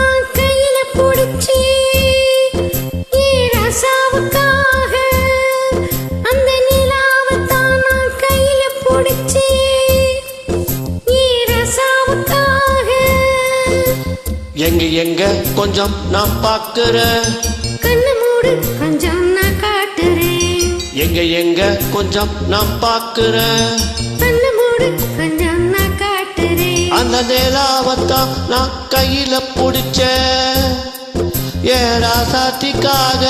நான் கையில பிடிச்சி ரசாவுக்காக அந்த நிலாவத்தான் நான் கையில பிடிச்சி ரசாவுக்காக எங்க எங்க கொஞ்சம் நான் பாக்குறேன் கண்ணு மூடு கொஞ்சம் நான் காட்டுறேன் எங்க எங்க கொஞ்சம் நான் பாக்குறேன் கண்ணு மூடு கொஞ்சம் நான் காட்டுறேன் அந்த நிலாவத்தான் நான் கையில பிடிச்சேன் ஏடா சாத்திக்காக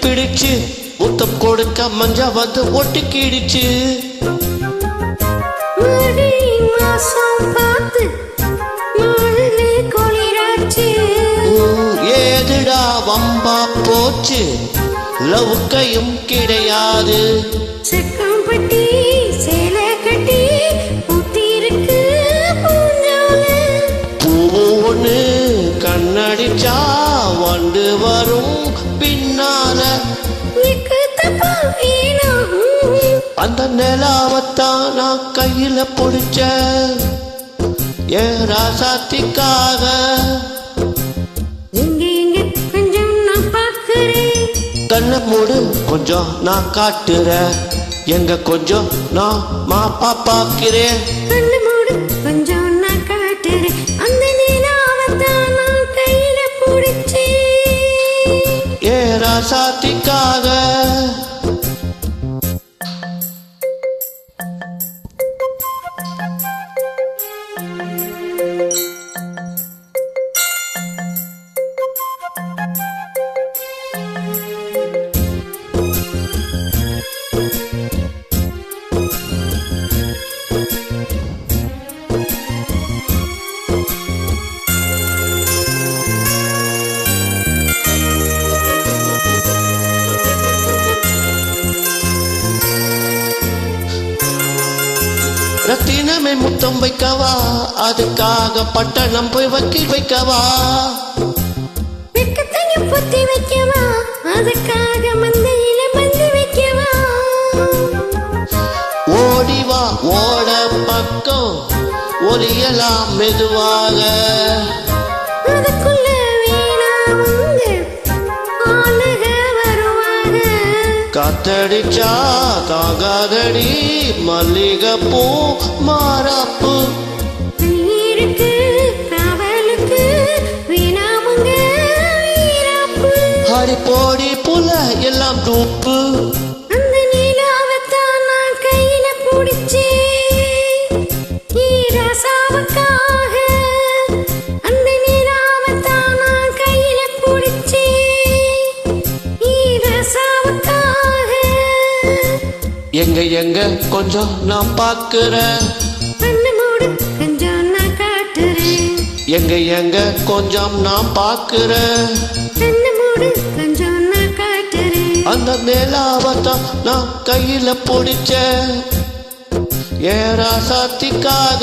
பிடிச்சு முத்தம் கொடுக்க மஞ்சா வந்து ஒட்டிக்கிடுச்சு ஏதுடா வம்பா போச்சு லவுக்கையும் கிடையாது செக்கம்பட்டி சேலை கட்டி ஊத்திருக்கு பூவு ஒண்ணு கண்ணடிச்சா வண்டு வரும் பின்னால அந்த நிலாவத்தான் நான் கையில பிடிச்ச ஏன் ராசாத்திக்காக கொஞ்சம் நான் பாக்குறேன் கண்ண மூடு கொஞ்சம் நான் காட்டுறேன் எங்க கொஞ்சம் நான் மாப்பா பாக்கிறேன் கண்ணு மூடு கொஞ்சம் நான் காட்டுறேன் அந்த நிலாவத்தான் நான் கையில பிடிச்சே ஏன் ராசாத்திக்காக ரத்தினமே முத்தம் வைக்கவா அதுக்காக பட்டணம் போய் வக்கீல் வைக்கவா வெக்கத்தைய பொத்தி வைக்கவா அதுக்காக மந்தையில பந்து வைக்கவா ஓடிவா ஓட பக்கம் ஒலியலாம் மெதுவாக அதுக்குள்ள வீணாவுங்க ஆளுக வருவாங்க காத்தடிச்சா தாகாதடி மல்லிகைப்பூ மாறாப்பு இருக்கு காவலுக்கு வீணாவுங்க வீராப்பு ஹரி போடி புல எல்லாம் தூப்பு அந்த நிலாவத்தான் நான் கையில பிடிச்சே ரசாவுக்காக அந்த நிலாவத்தான் நான் கையில பிடிச்சே ரசாவுக்காக எங்க எங்க கொஞ்சம் நான் பாக்குறேன் கண்ணு மூடு கொஞ்சம் நான் காட்டுறேன் எங்க எங்க கொஞ்சம் நான் பாக்குறேன் கண்ணு மூடு கொஞ்சம் நான் காட்டுறேன் அந்த நிலாவத்தான் நான் கையில பிடிச்சேன் ஏன் ராசாத்திக்காக